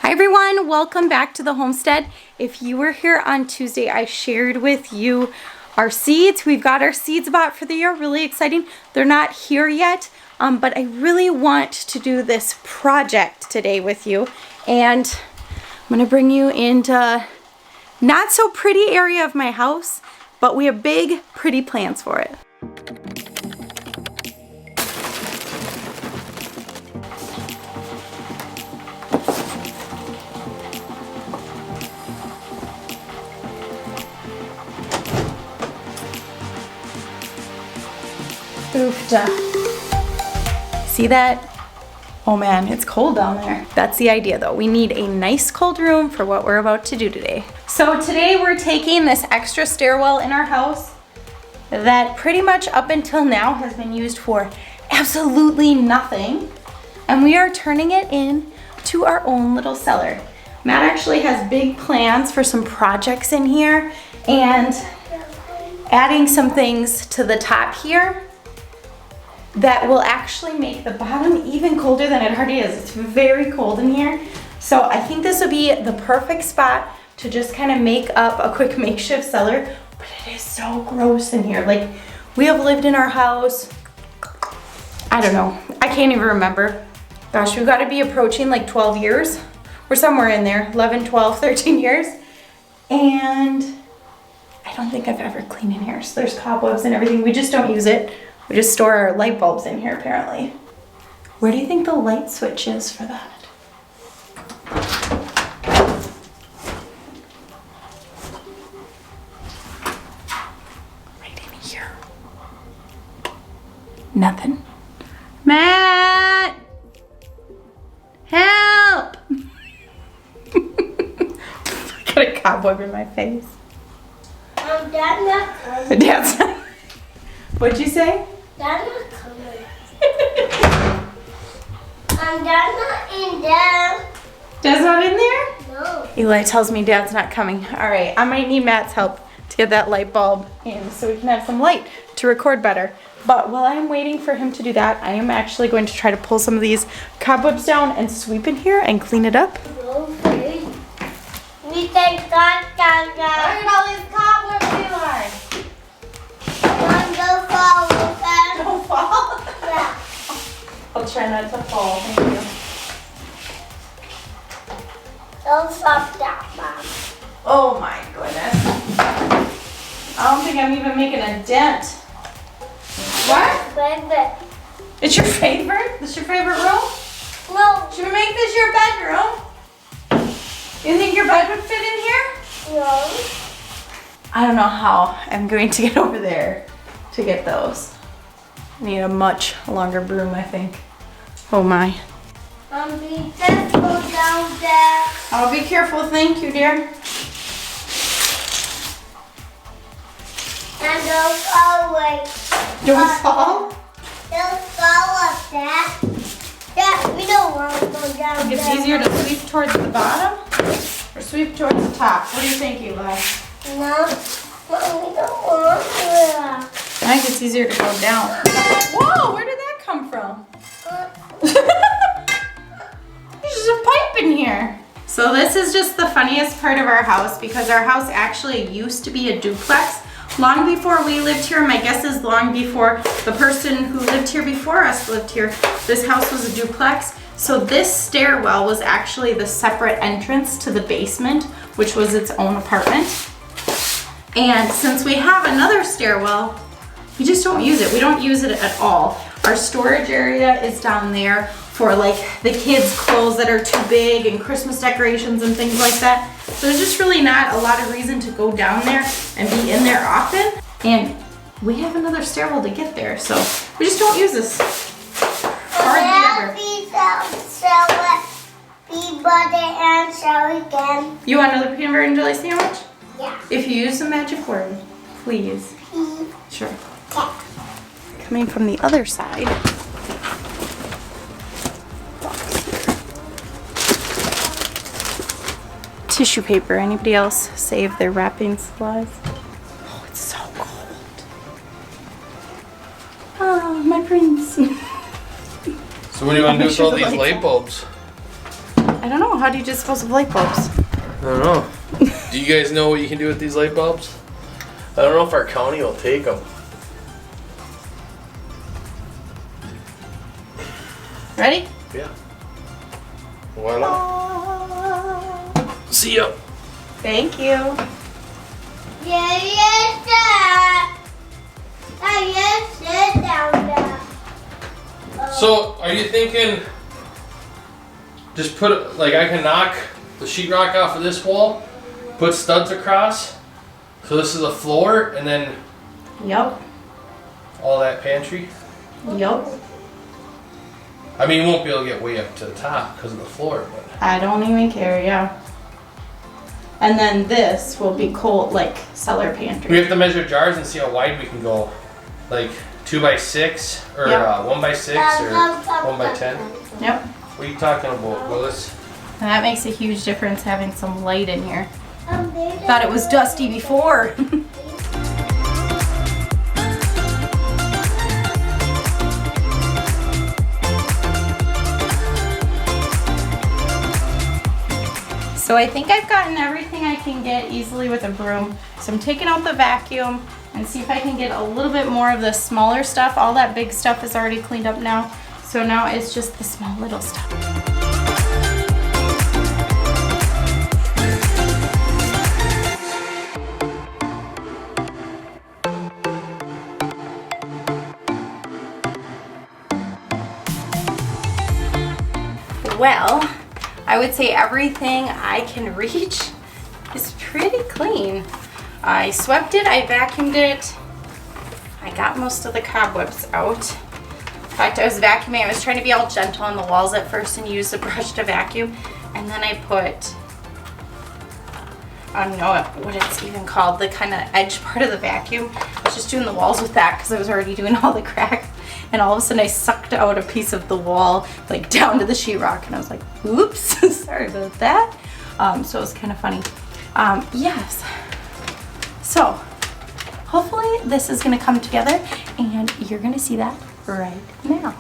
Hi everyone, welcome back to the homestead. If you were here on Tuesday, I shared with you our seeds. We've got our seeds bought for the year, really exciting. They're not here yet, but I really want to do this project today with you. And I'm gonna bring you into not so pretty area of my house, but we have big, pretty plans for it. Oofta. See that? Oh man, it's cold down there. That's the idea though. We need a nice cold room for what we're about to do today. So today we're taking this extra stairwell in our house that pretty much up until now has been used for absolutely nothing. And we are turning it into our own little cellar. Matt actually has big plans for some projects in here and adding some things to the top here that will actually make the bottom even colder than it already is. It's very cold in here. So I think this would be the perfect spot to just kind of make up a quick makeshift cellar, but it is so gross in here. Like, we have lived in our house, I don't know, I can't even remember. Gosh, we've got to be approaching like 12 years. We're somewhere in there, 11, 12, 13 years. And I don't think I've ever cleaned in here. So there's cobwebs and everything. We just don't use it. We just store our light bulbs in here, apparently. Where do you think the light switch is for that? Right in here. Nothing. Matt! Help! I got a cobweb in my face. Dad's not coming. Dad's not. What'd you say? Dad's not coming. Dad's not in there. Dad's not in there? No. Eli tells me Dad's not coming. All right, I might need Matt's help to get that light bulb in so we can have some light to record better. But while I'm waiting for him to do that, I am actually going to try to pull some of these cobwebs down and sweep in here and clean it up. Okay. We take that. Look at all these cobwebs, Eli. Don't fall, okay? Don't fall? Yeah. I'll try not to fall, thank you. Don't stop that, Mom. Oh my goodness. I don't think I'm even making a dent. What? Baby. It's your favorite? This your favorite room? No. Should we make this your bedroom? You think your bed would fit in here? No. I don't know how I'm going to get over there to get those. I need a much longer broom, I think. Oh my. Be careful down there. I'll be careful, thank you, dear. And don't fall away. Don't fall? Don't fall up there. Yeah, we don't want to go down It's there. easier to sweep towards the bottom or sweep towards the top. What do you think, Eli? No, we don't want to. I think it's easier to go down. Whoa, where did that come from? There's a pipe in here. So this is just the funniest part of our house because our house actually used to be a duplex. Long before we lived here, my guess is long before the person who lived here before us lived here, this house was a duplex. So this stairwell was actually the separate entrance to the basement, which was its own apartment. And since we have another stairwell, we just don't use it. We don't use it at all. Our storage area is down there for like the kids' clothes that are too big and Christmas decorations and things like that. So there's just really not a lot of reason to go down there and be in there often. And we have another stairwell to get there, so we just don't use this. Hardly ever. Peanut butter and jelly again. You want another peanut butter and jelly sandwich? Yeah. If you use the magic word, please. Sure. Okay. Coming from the other side. Tissue paper. Anybody else save their wrapping supplies? Oh, it's so cold. Oh, my prince. So what do you want to do with all these light bulbs? I I don't know. How do you dispose of light bulbs? I don't know. Do you guys know what you can do with these light bulbs? I don't know if our county will take them. Ready? Yeah. Voila. See ya. Thank you. Yes, Dad. Yes, sit down there. So, are you thinking just put, like, I can knock the sheetrock off of this wall, put studs across, so this is a floor, and then Yep. all that pantry? Yep. I mean, you won't be able to get way up to the top because of the floor, but I don't even care, yeah. And then this will be cold, like cellar pantry. we have to measure jars and see how wide we can go. Like 2 by 6 or Yep. 1 by 6 or 1 by 10. Yep. What are you talking about, Willis? And that makes a huge difference having some light in here. Thought it was dusty before. So I think I've gotten everything I can get easily with a broom. So I'm taking out the vacuum and see if I can get a little bit more of the smaller stuff. All that big stuff is already cleaned up now. So now it's just the small little stuff. Well, I would say everything I can reach is pretty clean. I swept it, I vacuumed it, I got most of the cobwebs out. In fact, I was vacuuming, I was trying to be all gentle on the walls at first and use the brush to vacuum. And then I put, I don't know what it's even called, the kind of edge part of the vacuum. I was just doing the walls with that because I was already doing all the cracks. And all of a sudden I sucked out a piece of the wall, like down to the sheetrock, and I was like, oops, sorry about that. So it was kind of funny. Yes. So hopefully this is gonna come together and you're gonna see that right now.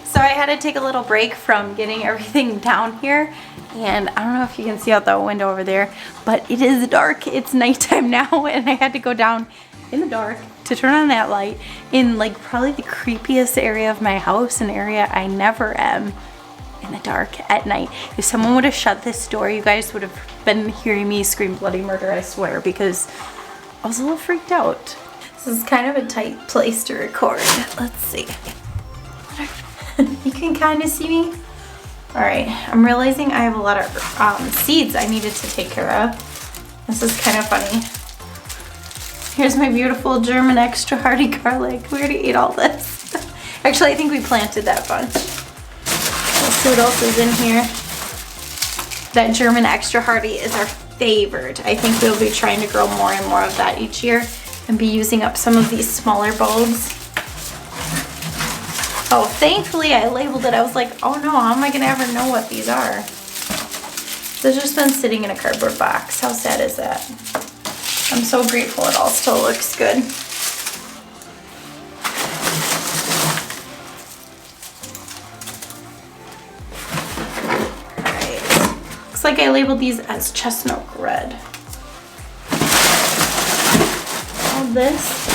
So I had to take a little break from getting everything down here, and I don't know if you can see out the window over there, but it is dark. It's nighttime now, and I had to go down in the dark to turn on that light in like probably the creepiest area of my house, an area I never am in the dark at night. If someone would have shut this door, you guys would have been hearing me scream bloody murder, I swear, because I was a little freaked out. This is kind of a tight place to record. Let's see. You can kind of see me. All right, I'm realizing I have a lot of seeds I needed to take care of. This is kind of funny. Here's my beautiful German extra hardy garlic. We already ate all this. Actually, I think we planted that bunch. Let's see what else is in here. That German extra hardy is our favorite. I think we'll be trying to grow more and more of that each year and be using up some of these smaller bulbs. Oh, thankfully I labeled it. I was like, oh no, how am I gonna ever know what these are? They've just been sitting in a cardboard box. How sad is that? I'm so grateful it all still looks good. Alright. Looks like I labeled these as chestnut red. All this.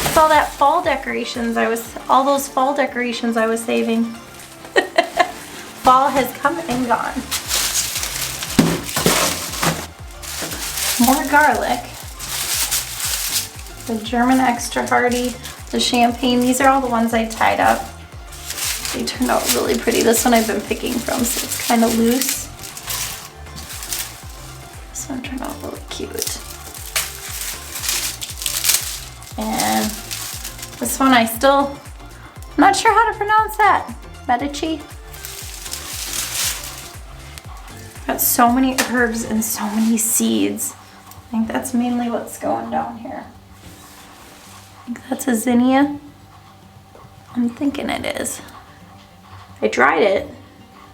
It's all that fall decorations all those fall decorations I was saving. Fall has come and gone. More garlic. The German extra hardy, the champagne. These are all the ones I tied up. They turned out really pretty. This one I've been picking from, so it's kind of loose. This one turned out really cute. And this one I'm not sure how to pronounce that. Medici. Got so many herbs and so many seeds. I think that's mainly what's going down here. I think that's a zinnia. I'm thinking it is. I dried it.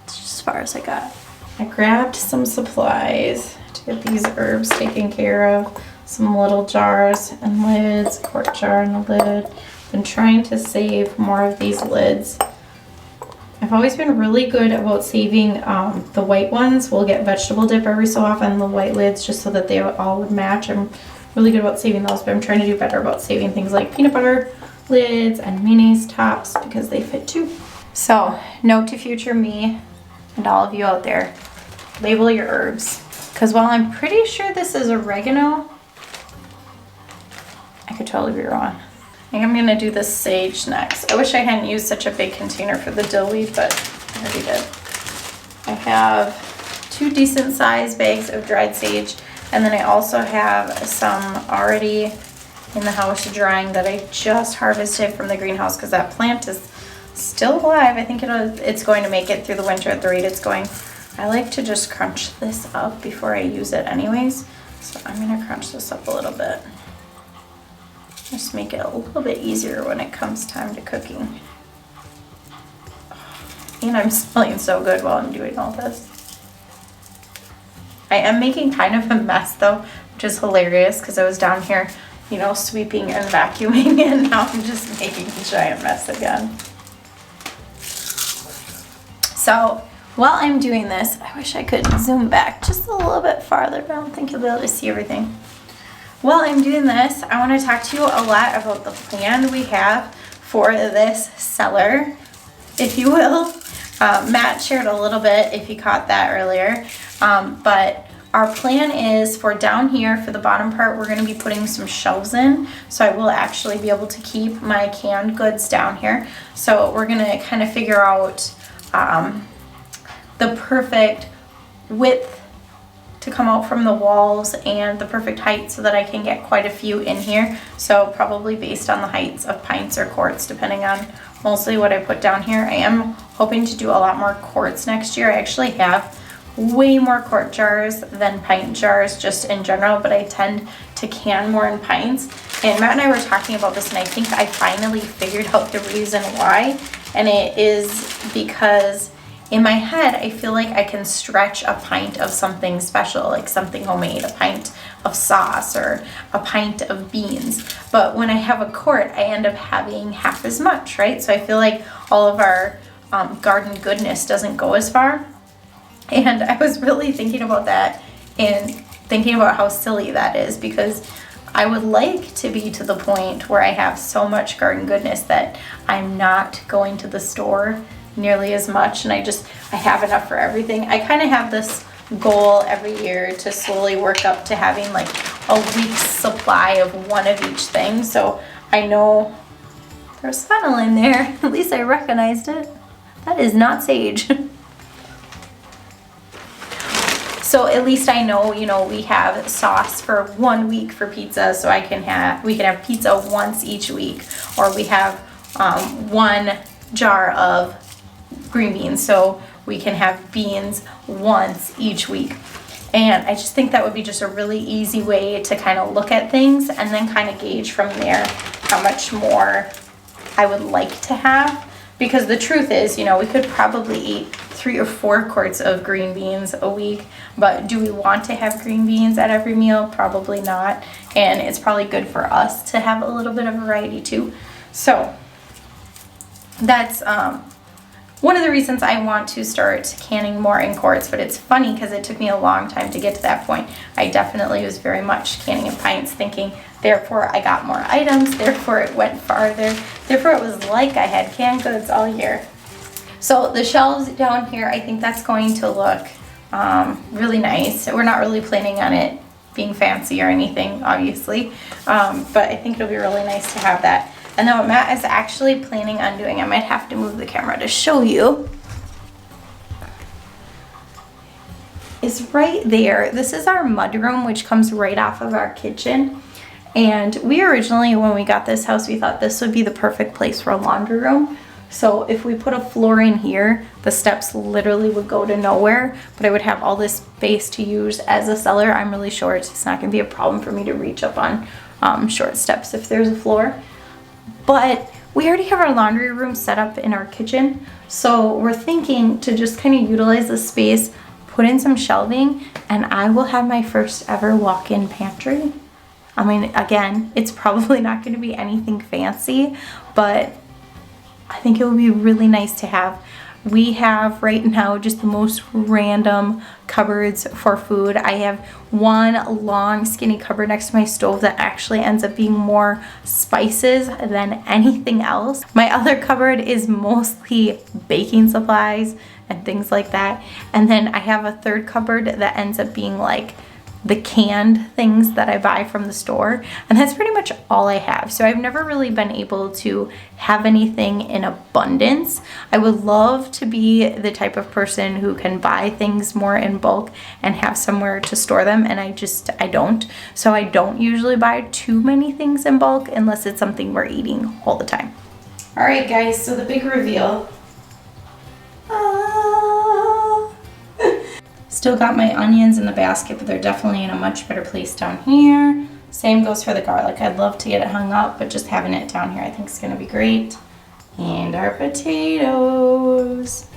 It's just as far as I got. I grabbed some supplies to get these herbs taken care of. Some little jars and lids, a quart jar and a lid. Been trying to save more of these lids. I I've always been really good about saving the white ones. We'll get vegetable dip every so often, the white lids, just so that they all would match. I'm really good about saving those, but I'm trying to do better about saving things like peanut butter lids and mayonnaise tops because they fit too. So, note to future me and all of you out there, label your herbs. Because while I'm pretty sure this is oregano, I could totally be wrong. I think I'm gonna do the sage next. I wish I hadn't used such a big container for the dill weed, but I already did. I have 2 decent sized bags of dried sage, and then I also have some already in the house drying that I just harvested from the greenhouse because that plant is still alive. I think it's going to make it through the winter at the rate it's going. I like to just crunch this up before I use it anyways, so I'm gonna crunch this up a little bit. Just make it a little bit easier when it comes time to cooking. And I'm smelling so good while I'm doing all this. I am making kind of a mess though, which is hilarious because I was down here, you know, sweeping and vacuuming, and now I'm just making a giant mess again. So while I'm doing this, I wish I could zoom back just a little bit farther, but I don't think you'll be able to see everything. While I'm doing this, I want to talk to you a lot about the plan we have for this cellar, if you will. Matt shared a little bit if you caught that earlier, but our plan is for down here, for the bottom part, we're going to be putting some shelves in, so I will actually be able to keep my canned goods down here. So we're going to kind of figure out the perfect width to come out from the walls and the perfect height so that I can get quite a few in here. So probably based on the heights of pints or quarts, depending on mostly what I put down here. I am hoping to do a lot more quarts next year. I actually have way more quart jars than pint jars just in general, but I tend to can more in pints. And Matt and I were talking about this, and I think I finally figured out the reason why. And it is because in my head, I feel like I can stretch a pint of something special, like something homemade, a pint of sauce or a pint of beans. But when I have a quart, I end up having half as much, right? So I feel like all of our garden goodness doesn't go as far. And I was really thinking about that and thinking about how silly that is, because I would like to be to the point where I have so much garden goodness that I'm not going to the store nearly as much, and I have enough for everything. I kind of have this goal every year to slowly work up to having like a week's supply of one of each thing. So I know there's fennel in there. At least I recognized it. That is not sage. So at least I know, you know, we have sauce for 1 week for pizza, so we can have pizza once each week, or we have 1 jar of green beans, so we can have beans once each week. And I just think that would be just a really easy way to kind of look at things and then kind of gauge from there how much more I would like to have. Because the truth is, you know, we could probably eat 3 or 4 quarts of green beans a week, but do we want to have green beans at every meal? Probably not. And it's probably good for us to have a little bit of variety too. So that's one of the reasons I want to start canning more in quarts. But it's funny because it took me a long time to get to that point. I definitely was very much canning in pints, thinking therefore I got more items, therefore it went farther, therefore it was like I had canned goods all year. So the shelves down here, I think that's going to look really nice. We're not really planning on it being fancy or anything, obviously, but I think it'll be really nice to have that. And then what Matt is actually planning on doing, I might have to move the camera to show you, is right there. This is our mudroom, which comes right off of our kitchen. And we originally, when we got this house, we thought this would be the perfect place for a laundry room. So if we put a floor in here, the steps literally would go to nowhere, but I would have all this space to use as a cellar. I'm really short, so it's not gonna be a problem for me to reach up on short steps if there's a floor. But we already have our laundry room set up in our kitchen, so we're thinking to just kind of utilize the space, put in some shelving, and I will have my first ever walk-in pantry. I mean, again, it's probably not going to be anything fancy, but I think it would be really nice to have We have right now just the most random cupboards for food. I have one long skinny cupboard next to my stove that actually ends up being more spices than anything else. My other cupboard is mostly baking supplies and things like that. And then I have a third cupboard that ends up being like the canned things that I buy from the store, and that's pretty much all I have. So I've never really been able to have anything in abundance. I would love to be the type of person who can buy things more in bulk and have somewhere to store them, and I don't. So I don't usually buy too many things in bulk unless it's something we're eating all the time. All right, guys, so the big reveal. Still got my onions in the basket, but they're definitely in a much better place down here. Same goes for the garlic. I'd love to get it hung up, but just having it down here I think is gonna be great. And our potatoes.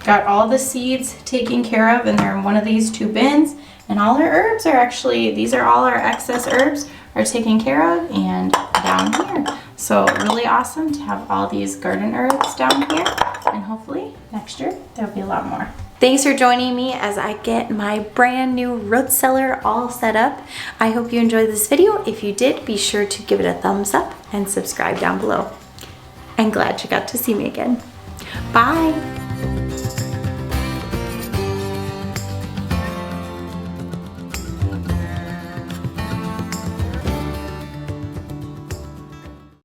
Got all the seeds taken care of, and they're in one of these 2 bins. And all our herbs are actually, these are all our excess herbs are taken care of and down here. So really awesome to have all these garden herbs down here, and hopefully next year there'll be a lot more. Thanks for joining me as I get my brand new root cellar all set up. I hope you enjoyed this video. If you did, be sure to give it a thumbs up and subscribe down below. I'm glad you got to see me again. Bye.